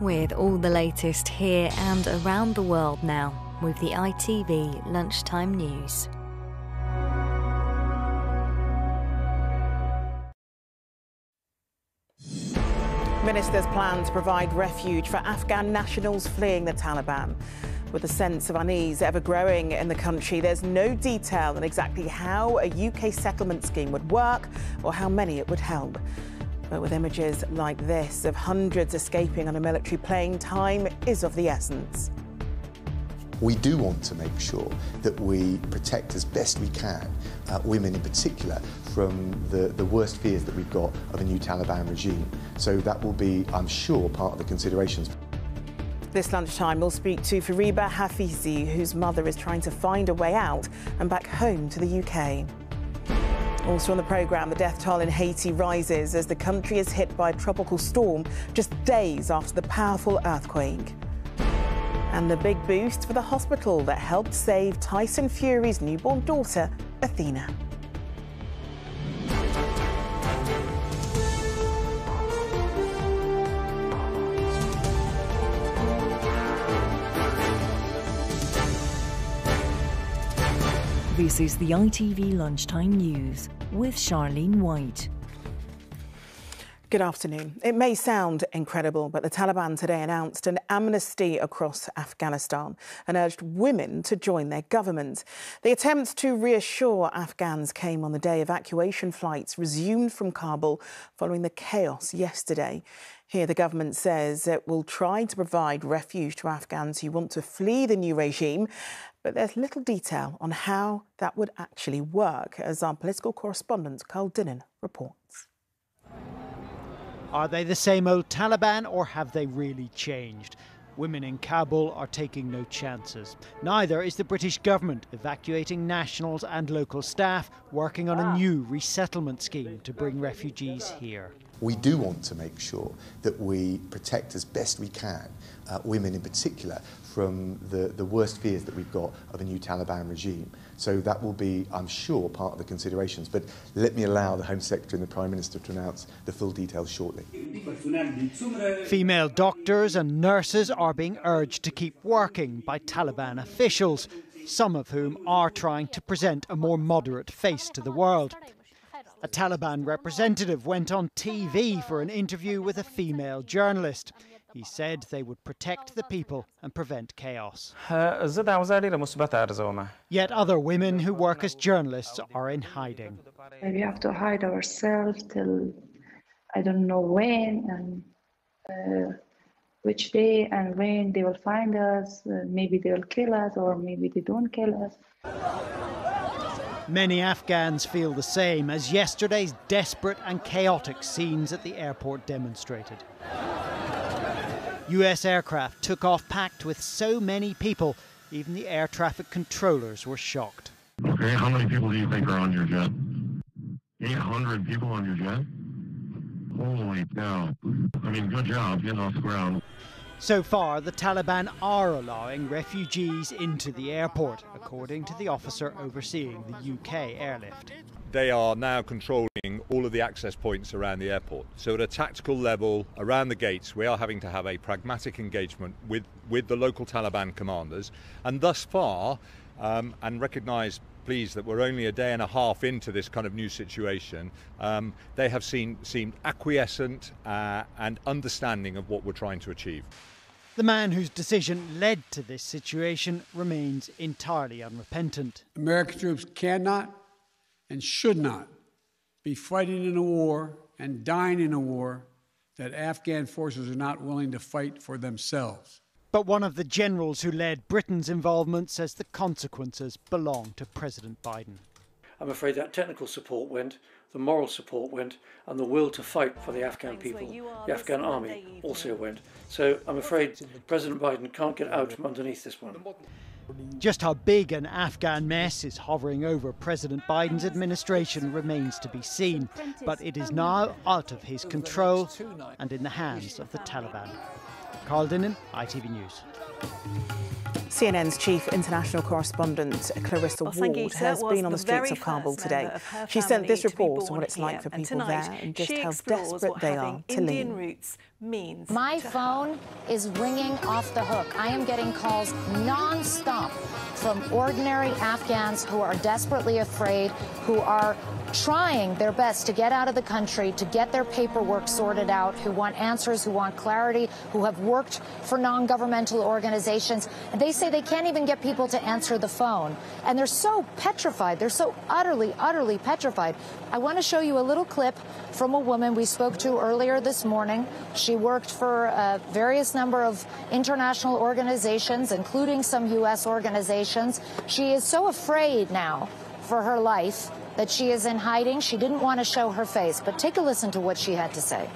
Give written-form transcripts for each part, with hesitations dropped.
With all the latest here and around the world now, with the ITV Lunchtime News. Ministers plan to provide refuge for Afghan nationals fleeing the Taliban. With a sense of unease ever growing in the country, there's no detail on exactly how a UK settlement scheme would work or how many it would help. But with images like this of hundreds escaping on a military plane, time is of the essence. We do want to make sure that we protect as best we can women in particular from the worst fears that we've got of a new Taliban regime. So that will be, I'm sure, part of the considerations. This lunchtime, we'll speak to Fariba Hafizi, whose mother is trying to find a way out and back home to the UK. Also on the programme, the death toll in Haiti rises as the country is hit by a tropical storm just days after the powerful earthquake. And the big boost for the hospital that helped save Tyson Fury's newborn daughter, Athena. This is the ITV Lunchtime News with Charlene White. Good afternoon. It may sound incredible, but the Taliban today announced an amnesty across Afghanistan and urged women to join their government. The attempt to reassure Afghans came on the day evacuation flights resumed from Kabul following the chaos yesterday. Here, the government says it will try to provide refuge to Afghans who want to flee the new regime, but there's little detail on how that would actually work, as our political correspondent Karl Dennen reports. Are they the same old Taliban, or have they really changed? Women in Kabul are taking no chances. Neither is the British government, evacuating nationals and local staff working on a new resettlement scheme to bring refugees here. We do want to make sure that we protect as best we can women in particular from the worst fears that we've got of a new Taliban regime. So that will be, I'm sure, part of the considerations. But let me allow the Home Secretary and the Prime Minister to announce the full details shortly. Female doctors and nurses are being urged to keep working by Taliban officials, some of whom are trying to present a more moderate face to the world. A Taliban representative went on TV for an interview with a female journalist. He said they would protect the people and prevent chaos. Yet other women who work as journalists are in hiding. We have to hide ourselves till I don't know when and which day and when they will find us. Maybe they will kill us or maybe they don't kill us. Many Afghans feel the same, as yesterday's desperate and chaotic scenes at the airport demonstrated. US aircraft took off packed with so many people, even the air traffic controllers were shocked. Okay, how many people do you think are on your jet? 800 people on your jet? Holy cow. I mean, good job getting off the ground. So far, the Taliban are allowing refugees into the airport, according to the officer overseeing the UK airlift. They are now controlling all of the access points around the airport. So at a tactical level, around the gates, we are having to have a pragmatic engagement with the local Taliban commanders. And thus far, and recognise, please, that we're only a day and a half into this kind of new situation, they have seemed acquiescent and understanding of what we're trying to achieve. The man whose decision led to this situation remains entirely unrepentant. American troops cannot and should not be fighting in a war and dying in a war that Afghan forces are not willing to fight for themselves. But one of the generals who led Britain's involvement says the consequences belong to President Biden. I'm afraid that technical support went, the moral support went, and the will to fight for the Afghan people, the Afghan army, also went. So I'm afraid President Biden can't get out from underneath this one. Just how big an Afghan mess is hovering over President Biden's administration remains to be seen, but it is now out of his control and in the hands of the Taliban. Karl Dennen, ITV News. CNN's chief international correspondent, Clarissa Ward, has been on the streets of Kabul today. She sent this report on what it's like for people there and just how desperate they are to leave. My phone is ringing off the hook. I am getting calls non-stop from ordinary Afghans who are desperately afraid, who are trying their best to get out of the country, to get their paperwork sorted out, who want answers, who want clarity, who have worked for non-governmental organizations. And they say they can't even get people to answer the phone. And they're so petrified. They're so utterly, utterly petrified. I want to show you a little clip from a woman we spoke to earlier this morning. She worked for a various number of international organizations, including some U.S. organizations. She is so afraid now for her life that she is in hiding. She didn't want to show her face, but take a listen to what she had to say.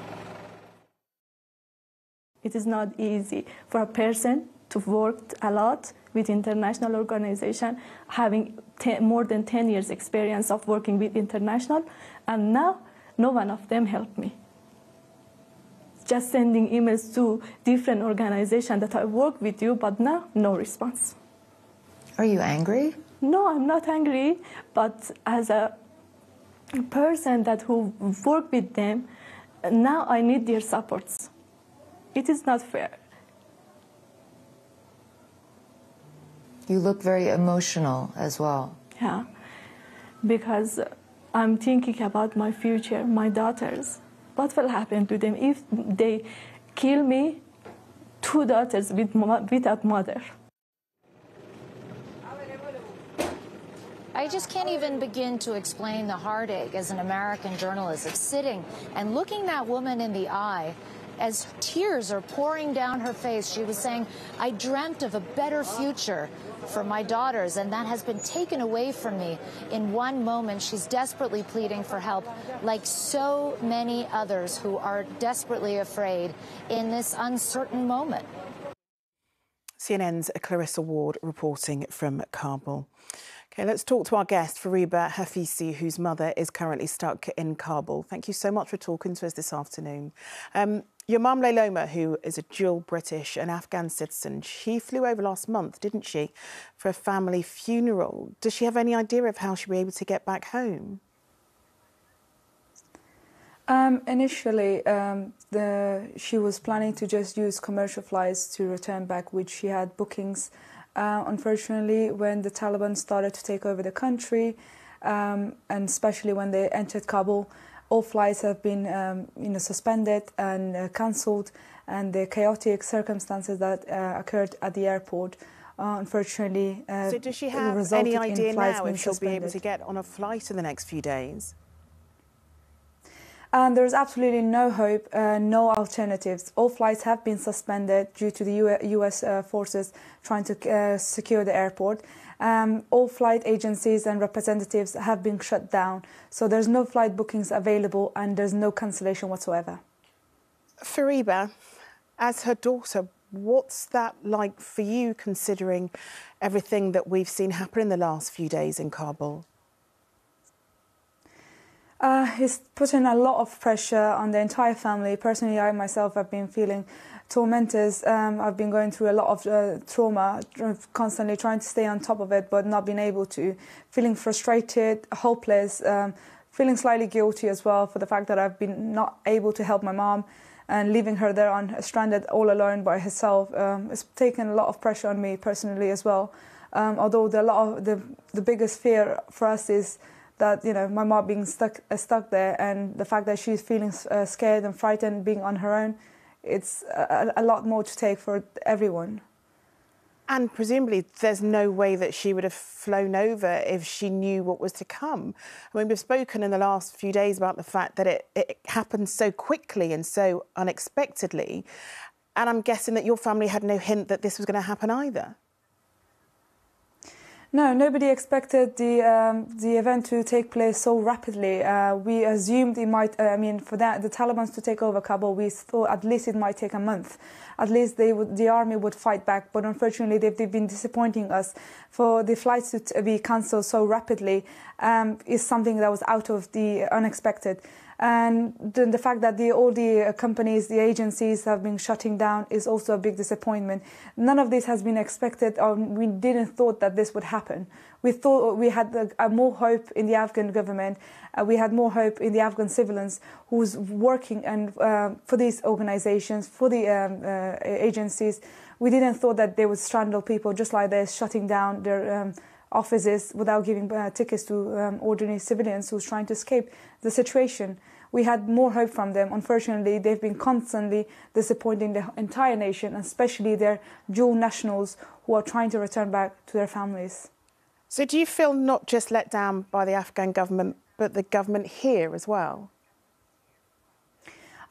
It is not easy for a person to work a lot with international organization, having more than 10 years experience of working with international, and now no one of them helped me. Just sending emails to different organizations that I work with you, but now no response. Are you angry? No, I'm not angry, but as a person who work with them, now I need their supports. It is not fair. You look very emotional as well. Yeah, because I'm thinking about my future, my daughters. What will happen to them if they kill me, 2 daughters without mother? I just can't even begin to explain the heartache as an American journalist of sitting and looking that woman in the eye as tears are pouring down her face. She was saying, I dreamt of a better future for my daughters, and that has been taken away from me in one moment. She's desperately pleading for help, like so many others who are desperately afraid in this uncertain moment. CNN's Clarissa Ward reporting from Kabul. Okay, let's talk to our guest, Fariba Hafizi, whose mother is currently stuck in Kabul. Thank you so much for talking to us this afternoon. Your mum, Layloma, who is a dual British and Afghan citizen, she flew over last month, didn't she, for a family funeral. Does she have any idea of how she'll be able to get back home? Initially, she was planning to just use commercial flights to return back, which she had bookings. Unfortunately, when the Taliban started to take over the country, and especially when they entered Kabul, all flights have been suspended and cancelled, and the chaotic circumstances that occurred at the airport, unfortunately, so does she have any idea now if she'll be able to get on a flight in the next few days? And there's absolutely no hope, no alternatives. All flights have been suspended due to the US forces trying to secure the airport. All flight agencies and representatives have been shut down. So there's no flight bookings available and there's no cancellation whatsoever. Fariba, as her daughter, what's that like for you, considering everything that we've seen happen in the last few days in Kabul? It's putting a lot of pressure on the entire family. Personally, I myself have been feeling tormentors. I've been going through a lot of trauma, constantly trying to stay on top of it, but not being able to, feeling frustrated, hopeless, feeling slightly guilty as well for the fact that I've been not able to help my mom and leaving her there stranded all alone by herself. It's taken a lot of pressure on me personally as well. Although the biggest fear for us is that, my mom being stuck there, and the fact that she's feeling scared and frightened being on her own, it's a lot more to take for everyone. And presumably there's no way that she would have flown over if she knew what was to come. I mean, we've spoken in the last few days about the fact that it happened so quickly and so unexpectedly, and I'm guessing that your family had no hint that this was going to happen either. No, nobody expected the event to take place so rapidly. We assumed it might. For the Taliban to take over Kabul, we thought at least it might take a month. At least the army would fight back. But unfortunately, they've been disappointing us. For the flights to be cancelled so rapidly is something that was out of the unexpected. And the fact that all the companies, the agencies have been shutting down is also a big disappointment. None of this has been expected, or we didn't thought that this would happen. We thought we had more hope in the Afghan government. We had more hope in the Afghan civilians who's working and for these organizations, for the agencies. We didn't thought that they would strangle people just like they're shutting down their offices without giving tickets to ordinary civilians who's trying to escape the situation. We had more hope from them. Unfortunately, they've been constantly disappointing the entire nation, especially their dual nationals who are trying to return back to their families. So do you feel not just let down by the Afghan government, but the government here as well?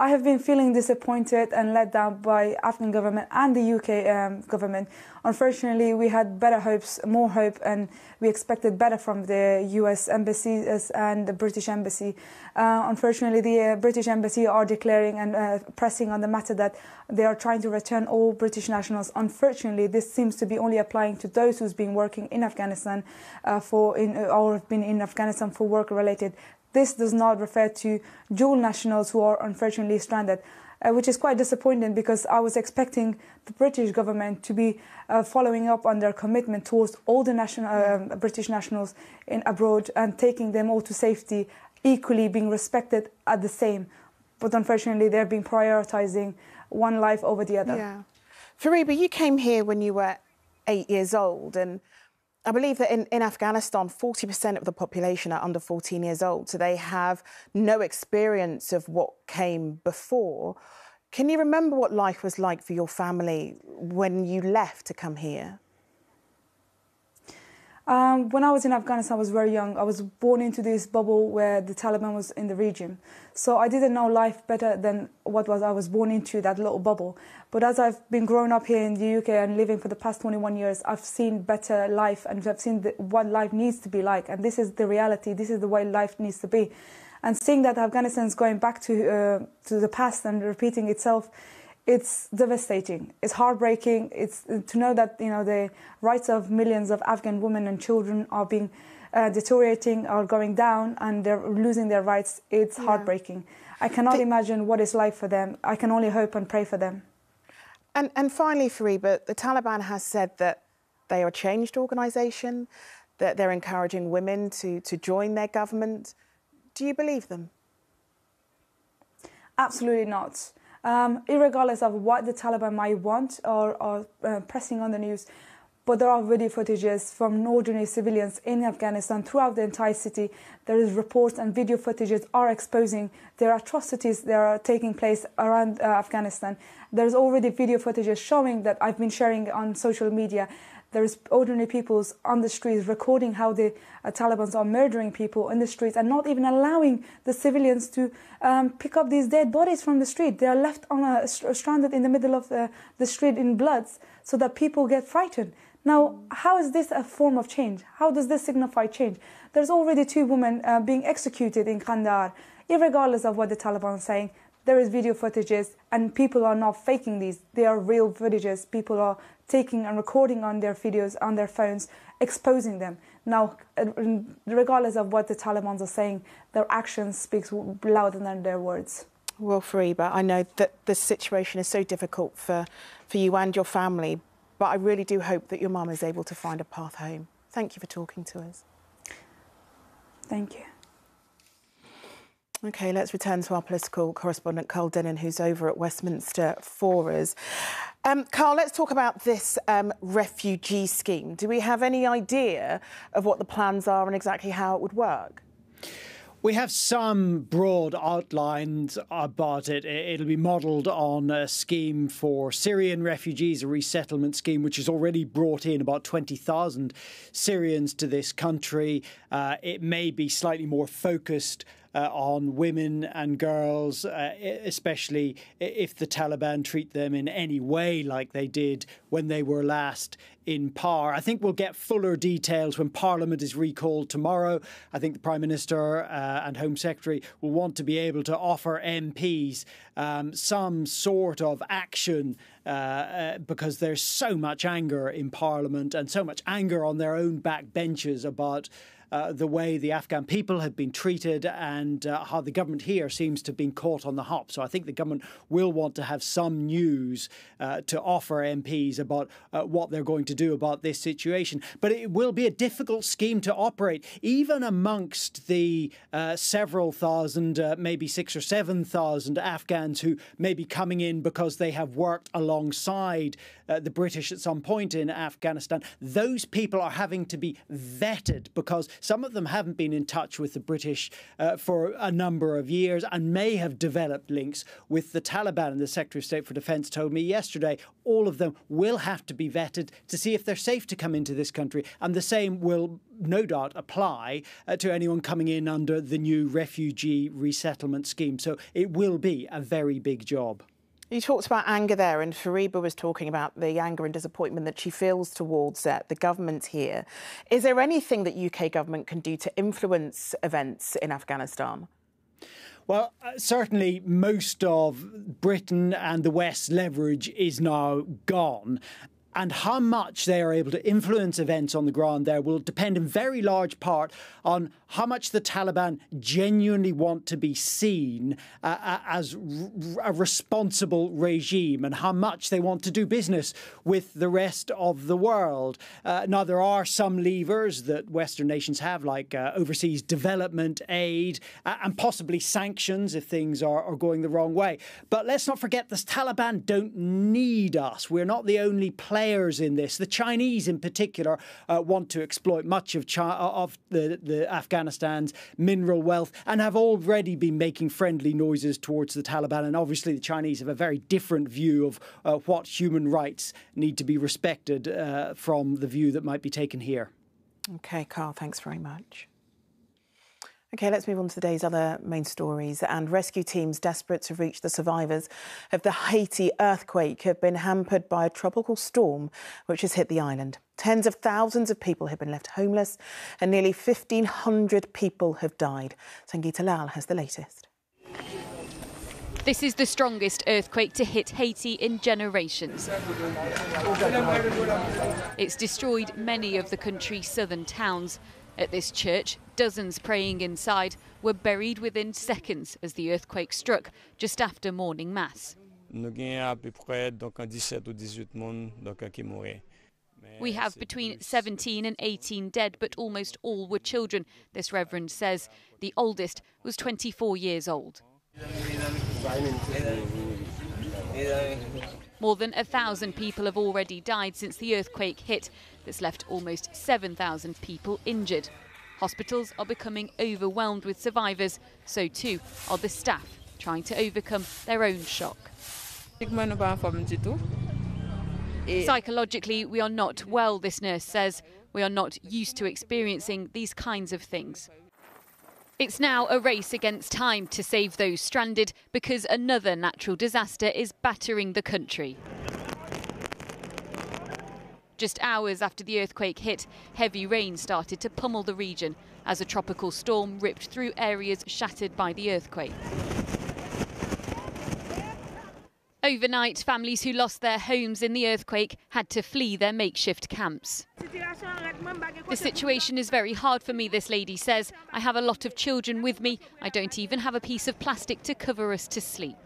I have been feeling disappointed and let down by Afghan government and the UK government. Unfortunately, we had better hopes, more hope, and we expected better from the US embassy and the British embassy. Unfortunately, the British embassy are declaring and pressing on the matter that they are trying to return all British nationals. Unfortunately, this seems to be only applying to those who's been working in Afghanistan or have been in Afghanistan for work-related. This does not refer to dual nationals who are unfortunately stranded, which is quite disappointing because I was expecting the British government to be following up on their commitment towards all the British nationals abroad and taking them all to safety, equally being respected at the same. But unfortunately, they've been prioritising one life over the other. Yeah. Fariba, you came here when you were 8 years old, and I believe that in Afghanistan, 40% of the population are under 14 years old, so they have no experience of what came before. Can you remember what life was like for your family when you left to come here? When I was in Afghanistan, I was very young. I was born into this bubble where the Taliban was in the region. So I didn't know life better than I was born into, that little bubble. But as I've been growing up here in the UK and living for the past 21 years, I've seen better life and I've seen what life needs to be like. And this is the reality. This is the way life needs to be. And seeing that Afghanistan is going back to the past and repeating itself, it's devastating. It's heartbreaking. It's to know that the rights of millions of Afghan women and children are being deteriorating, are going down, and they're losing their rights. It's heartbreaking. I cannot imagine what it's like for them. I can only hope and pray for them. And finally, Fariba, the Taliban has said that they are a changed organisation, that they're encouraging women to join their government. Do you believe them? Absolutely not. Irregardless of what the Taliban might want or pressing on the news, but there are video footages from ordinary civilians in Afghanistan throughout the entire city. There is reports and video footages are exposing their atrocities that are taking place around Afghanistan. There's already video footages showing that I've been sharing on social media. There's ordinary people on the streets recording how the Taliban are murdering people in the streets and not even allowing the civilians to pick up these dead bodies from the street. They are left stranded in the middle of the street in blood so that people get frightened. Now, how is this a form of change? How does this signify change? There's already 2 women being executed in Kandahar. Irregardless of what the Taliban are saying, there is video footages and people are not faking these. They are real footages. People are taking and recording on their videos, on their phones, exposing them. Now, regardless of what the Taliban are saying, their actions speak louder than their words. Well, Fariba, I know that the situation is so difficult for you and your family, but I really do hope that your mum is able to find a path home. Thank you for talking to us. Thank you. OK, let's return to our political correspondent, Karl Dennen, who's over at Westminster for us. Karl, let's talk about this refugee scheme. Do we have any idea of what the plans are and exactly how it would work? We have some broad outlines about it. It'll be modelled on a scheme for Syrian refugees, a resettlement scheme which has already brought in about 20,000 Syrians to this country. It may be slightly more focused on women and girls, especially if the Taliban treat them in any way like they did when they were last in power. I think we'll get fuller details when Parliament is recalled tomorrow. I think the Prime Minister and Home Secretary will want to be able to offer MPs some sort of action because there's so much anger in Parliament and so much anger on their own backbenches about the way the Afghan people have been treated and how the government here seems to have been caught on the hop. So I think the government will want to have some news to offer MPs about what they're going to do about this situation. But it will be a difficult scheme to operate, even amongst the several thousand, maybe 6,000 or 7,000 Afghans who may be coming in because they have worked alongside the British at some point in Afghanistan. Those people are having to be vetted because some of them haven't been in touch with the British for a number of years and may have developed links with the Taliban. And the Secretary of State for Defence told me yesterday all of them will have to be vetted to see if they're safe to come into this country. And the same will no doubt apply to anyone coming in under the new refugee resettlement scheme. So it will be a very big job. You talked about anger there, and Fariba was talking about the anger and disappointment that she feels towards the government here. Is there anything that UK government can do to influence events in Afghanistan? Well, certainly most of Britain and the West's leverage is now gone. And how much they are able to influence events on the ground there will depend in very large part on how much the Taliban genuinely want to be seen as a responsible regime and how much they want to do business with the rest of the world. Now, there are some levers that Western nations have, like overseas development aid and possibly sanctions if things are going the wrong way. But let's not forget the Taliban don't need us. We're not the only players in this. The Chinese in particular want to exploit much of the Afghanistan's mineral wealth and have already been making friendly noises towards the Taliban. And obviously the Chinese have a very different view of what human rights need to be respected from the view that might be taken here. OK, Karl, thanks very much. OK, let's move on to the day's other main stories. And rescue teams desperate to reach the survivors of the Haiti earthquake have been hampered by a tropical storm which has hit the island. Tens of thousands of people have been left homeless and nearly 1,500 people have died. Sangeeta Lal has the latest. This is the strongest earthquake to hit Haiti in generations. It's destroyed many of the country's southern towns. At this church, dozens praying inside were buried within seconds as the earthquake struck just after morning mass. We have between 17 and 18 dead, but almost all were children, this reverend says. The oldest was 24 years old. More than 1,000 people have already died since the earthquake hit. That's left almost 7,000 people injured. Hospitals are becoming overwhelmed with survivors. So too are the staff trying to overcome their own shock. Psychologically, we are not well, this nurse says. We are not used to experiencing these kinds of things. It's now a race against time to save those stranded because another natural disaster is battering the country. Just hours after the earthquake hit, heavy rain started to pummel the region as a tropical storm ripped through areas shattered by the earthquake. Overnight, families who lost their homes in the earthquake had to flee their makeshift camps. The situation is very hard for me, this lady says. I have a lot of children with me. I don't even have a piece of plastic to cover us to sleep.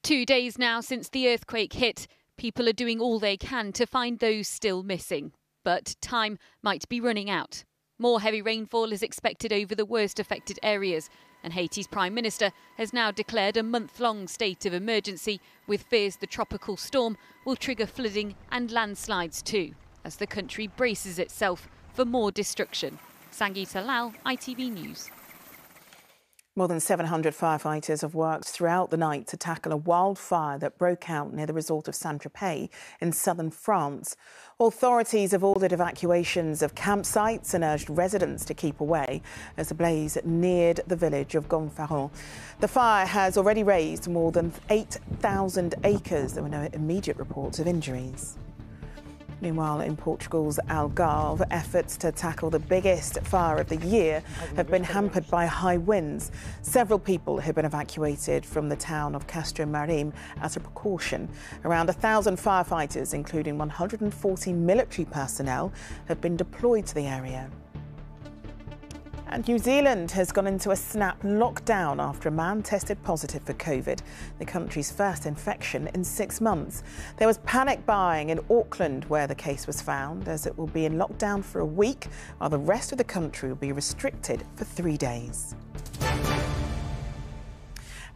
2 days now since the earthquake hit. People are doing all they can to find those still missing. But time might be running out. More heavy rainfall is expected over the worst affected areas. And Haiti's Prime Minister has now declared a month-long state of emergency with fears the tropical storm will trigger flooding and landslides too, as the country braces itself for more destruction. Sangeeta Lal, ITV News. More than 700 firefighters have worked throughout the night to tackle a wildfire that broke out near the resort of Saint-Tropez in southern France. Authorities have ordered evacuations of campsites and urged residents to keep away as the blaze neared the village of Gonfaron. The fire has already razed more than 8,000 acres. There were no immediate reports of injuries. Meanwhile, in Portugal's Algarve, efforts to tackle the biggest fire of the year have been hampered by high winds. Several people have been evacuated from the town of Castro Marim as a precaution. Around 1,000 firefighters, including 140 military personnel, have been deployed to the area. And New Zealand has gone into a snap lockdown after a man tested positive for COVID, the country's first infection in 6 months. There was panic buying in Auckland where the case was found, as it will be in lockdown for a week, while the rest of the country will be restricted for 3 days.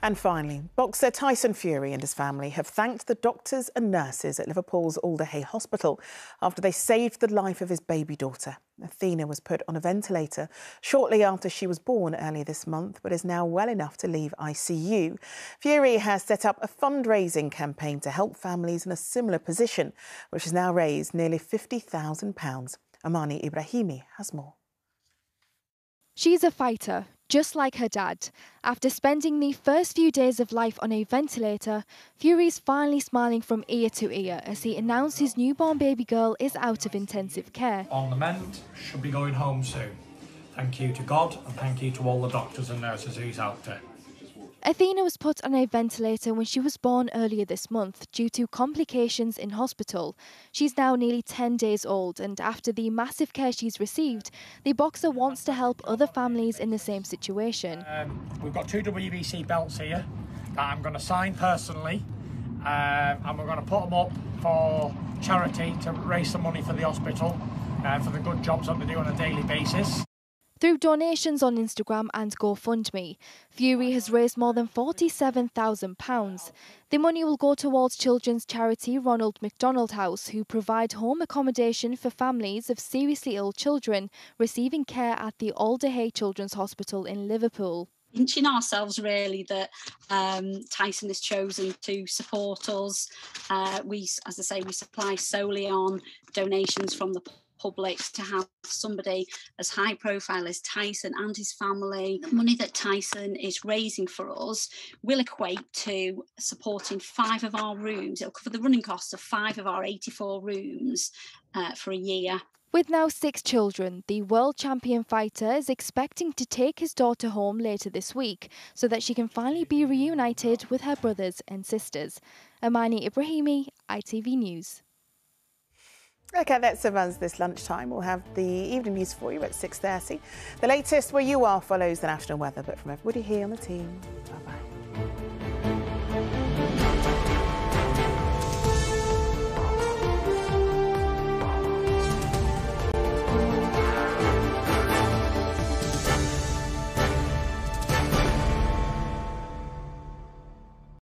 And finally, boxer Tyson Fury and his family have thanked the doctors and nurses at Liverpool's Alderhay Hospital after they saved the life of his baby daughter. Athena was put on a ventilator shortly after she was born earlier this month, but is now well enough to leave ICU. Fury has set up a fundraising campaign to help families in a similar position, which has now raised nearly £50,000. Amani Ibrahimi has more. She's a fighter, just like her dad. After spending the first few days of life on a ventilator, Fury's finally smiling from ear to ear as he announced his newborn baby girl is out of intensive care. On the mend, should be going home soon. Thank you to God and thank you to all the doctors and nurses who's out there. Athena was put on a ventilator when she was born earlier this month due to complications in hospital. She's now nearly 10 days old, and after the massive care she's received, the boxer wants to help other families in the same situation. We've got 2 WBC belts here that I'm going to sign personally, and we're going to put them up for charity to raise some money for the hospital and for the good jobs that they do on a daily basis. Through donations on Instagram and GoFundMe, Fury has raised more than £47,000. The money will go towards children's charity Ronald McDonald House, who provide home accommodation for families of seriously ill children receiving care at the Alderhay Children's Hospital in Liverpool. Pinching ourselves really that Tyson has chosen to support us. We, as I say, we supply solely on donations from the public. To have somebody as high profile as Tyson and his family, the money that Tyson is raising for us will equate to supporting 5 of our rooms. It'll cover the running costs of 5 of our 84 rooms for a year. With now 6 children, the world champion fighter is expecting to take his daughter home later this week so that she can finally be reunited with her brothers and sisters. Amani Ibrahimi, ITV News. OK, that surrounds this lunchtime. We'll have the evening news for you at 6:30. The latest where you are follows the national weather, but from everybody here on the team, bye-bye.